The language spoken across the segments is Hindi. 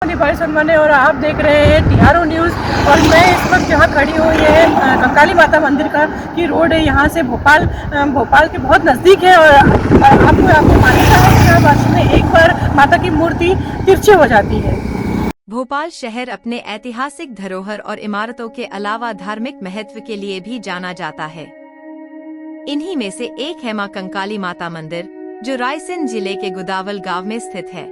भाई सनमाने और आप देख रहे हैं TRO न्यूज़। और मैं इस वक्त जहाँ खड़ी हूँ ये है कंकाली माता मंदिर का की रोड है। यहाँ से भोपाल के बहुत नज़दीक है। और आपको मान्यता है कि हर वर्ष में एक बार माता की मूर्ति तिरछी हो जाती है। भोपाल शहर अपने ऐतिहासिक धरोहर और इमारतों के अलावा धार्मिक महत्व के लिए भी जाना जाता है। इन्हीं में से एक है मां कंकाली माता मंदिर, जो रायसेन जिले के गुदावल गांव में स्थित है।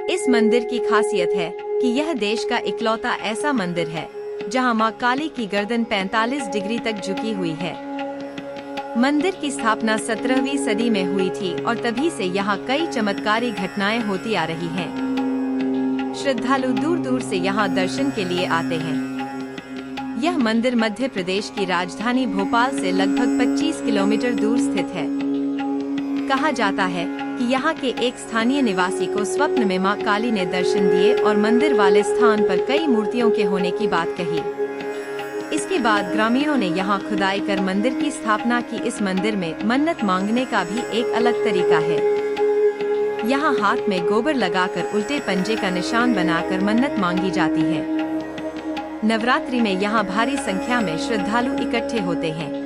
इस मंदिर की खासियत है कि यह देश का इकलौता ऐसा मंदिर है जहां मां काली की गर्दन 45 डिग्री तक झुकी हुई है। मंदिर की स्थापना 17वीं सदी में हुई थी और तभी से यहां कई चमत्कारी घटनाएं होती आ रही हैं। श्रद्धालु दूर दूर से यहां दर्शन के लिए आते हैं। यह मंदिर मध्य प्रदेश की राजधानी भोपाल से लगभग 25 किलोमीटर दूर स्थित है। कहा जाता है कि यहाँ के एक स्थानीय निवासी को स्वप्न में मां काली ने दर्शन दिए और मंदिर वाले स्थान पर कई मूर्तियों के होने की बात कही। इसके बाद ग्रामीणों ने यहाँ खुदाई कर मंदिर की स्थापना की। इस मंदिर में मन्नत मांगने का भी एक अलग तरीका है। यहाँ हाथ में गोबर लगाकर उल्टे पंजे का निशान बनाकर मन्नत मांगी जाती है। नवरात्रि में यहाँ भारी संख्या में श्रद्धालु इकट्ठे होते हैं।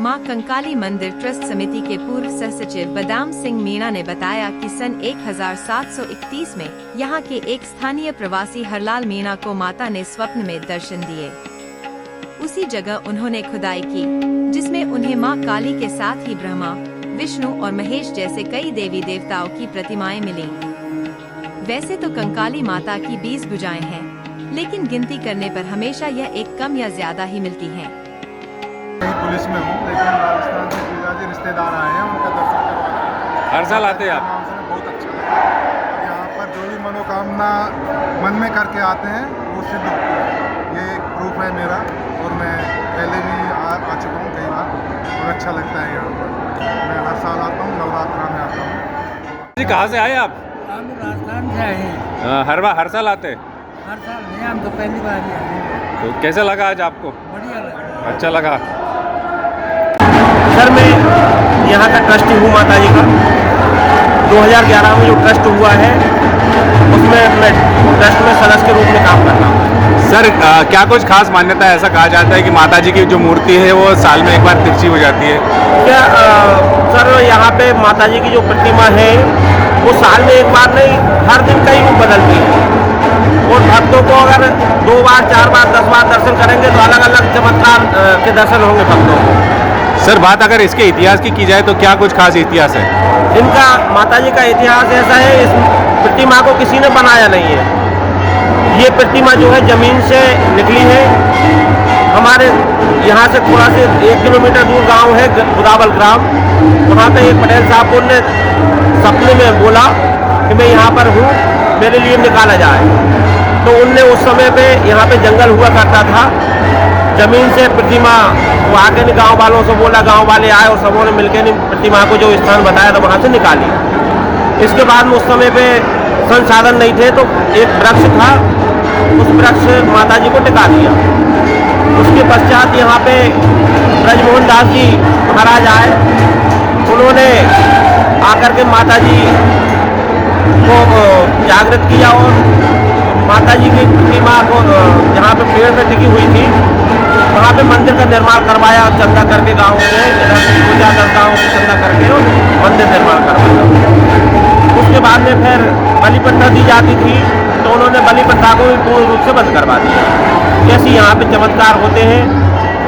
मां कंकाली मंदिर ट्रस्ट समिति के पूर्व सह सचिव बदाम सिंह मीणा ने बताया कि सन 1731 में यहाँ के एक स्थानीय प्रवासी हरलाल मीणा को माता ने स्वप्न में दर्शन दिए। उसी जगह उन्होंने खुदाई की, जिसमें उन्हें मां काली के साथ ही ब्रह्मा, विष्णु और महेश जैसे कई देवी देवताओं की प्रतिमाएं मिली। वैसे तो कंकाली माता की 20 भुजाएं हैं, लेकिन गिनती करने पर हमेशा यह एक कम या ज्यादा ही मिलती हैं। पुलिस में हूँ, लेकिन राजस्थान से पिताजी रिश्तेदार आए हैं, उनका दर्शन करवाना। हर साल आते हैं आप? बहुत अच्छा लगा। यहाँ पर जो भी मनोकामना मन में करके आते हैं वो सिद्ध होती है। ये एक प्रूफ है मेरा, और मैं पहले भी आ चुका हूँ कई बार, और अच्छा लगता है यहाँ पर। मैं हर साल आता हूँ, नवरात्रा में आता हूँ। जी कहाँ से आए आप? हम राजस्थान से आए हैं। हर साल आते हैं? हर साल नहीं, हम तो पहली बार ही आए हैं। तो कैसा लगा आज आपको? बढ़िया लगा। अच्छा लगा। सर मैं यहाँ का ट्रस्टी हूँ माता जी का। 2011 में जो ट्रस्ट हुआ है उसमें मैं ट्रस्ट में सदस्य के रूप में काम कर रहा हूँ। सर क्या कुछ खास मान्यता है? ऐसा कहा जाता है कि माता जी की जो मूर्ति है वो साल में एक बार तिरछी हो जाती है। क्या सर यहाँ पे माता जी की जो प्रतिमा है वो साल में एक बार नहीं, हर दिन कई रूप बदलती है। और भक्तों को अगर 2 बार 4 बार 10 बार दर्शन करेंगे तो अलग अलग चमत्कार के दर्शन होंगे भक्तों को। सर बात अगर इसके इतिहास की जाए तो क्या कुछ खास इतिहास है? इनका माता जी का इतिहास ऐसा है, इस प्रतिमा को किसी ने बनाया नहीं है। ये प्रतिमा जो है जमीन से निकली है। हमारे यहाँ से थोड़ा से 1 किलोमीटर दूर गांव है गुदावल ग्राम। वहाँ पे एक पटेल साहब को ने सपने में बोला कि मैं यहाँ पर हूँ, मेरे लिए निकाला जाए। तो उनने उस समय पे यहाँ पे जंगल हुआ करता था, जमीन से प्रतिमा वो आके नहीं गाँव वालों से बोला, गाँव वाले आए और सबों ने मिलकर नहीं प्रतिमा को जो स्थान बताया था वहाँ से निकाली। इसके बाद में उस समय पे संसाधन नहीं थे तो एक वृक्ष था, उस वृक्ष माता जी को टिका दिया। उसके पश्चात यहाँ पे ब्रजमोहन दास जी महाराज आए, उन्होंने आकर के माता जी को जागृत किया और माता जी की प्रतिमा को जहाँ पे पेड़ में टिकी हुई थी वहाँ पे मंदिर का निर्माण करवाया। चंदा करके गाँव से 2-4 गाँव से चंदा करके मंदिर निर्माण करवाया। उसके बाद में फिर बलि प्रथा दी जाती थी तो उन्होंने बलि प्रथा को भी पूर्ण रूप से बंद करवा दिया। जैसे यहाँ पे चमत्कार होते हैं,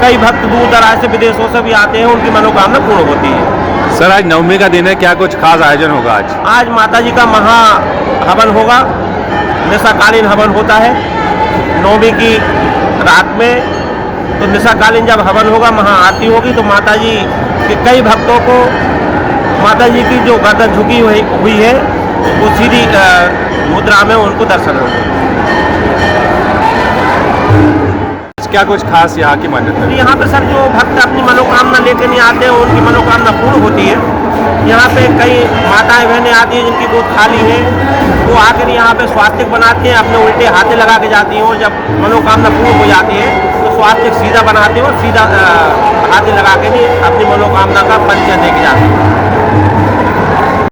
कई भक्त दूर दराज से विदेशों से भी आते हैं, उनकी मनोकामना पूर्ण होती है। सर आज नवमी का दिन है, क्या कुछ खास आयोजन होगा आज? आज माता जी का महा हवन होगा, निशाकालीन हवन होता है 9वीं की रात में। तो निशाकालीन जब हवन होगा, महा आरती होगी, तो माता जी के कई भक्तों को माता जी की जो गर्दन झुकी हुई है वो सीधी मुद्रा में उनको दर्शन होगा। क्या कुछ खास यहाँ की मान्यता है? यहाँ पे सर जो भक्त अपनी मनोकामना लेके नहीं आते हैं उनकी मनोकामना पूर्ण होती है। यहाँ पे कई माताएं बहनें आती हैं जिनकी गोद खाली है, वो आकर यहाँ पे स्वास्तिक बनाते हैं, अपने उल्टे हाथे लगा के जाती हैं। और जब मनोकामना पूर्ण हो जाती है तो स्वास्तिक सीधा बनाते हैं और सीधा हाथे लगा के भी अपनी मनोकामना का परिचय दे के जाते हैं।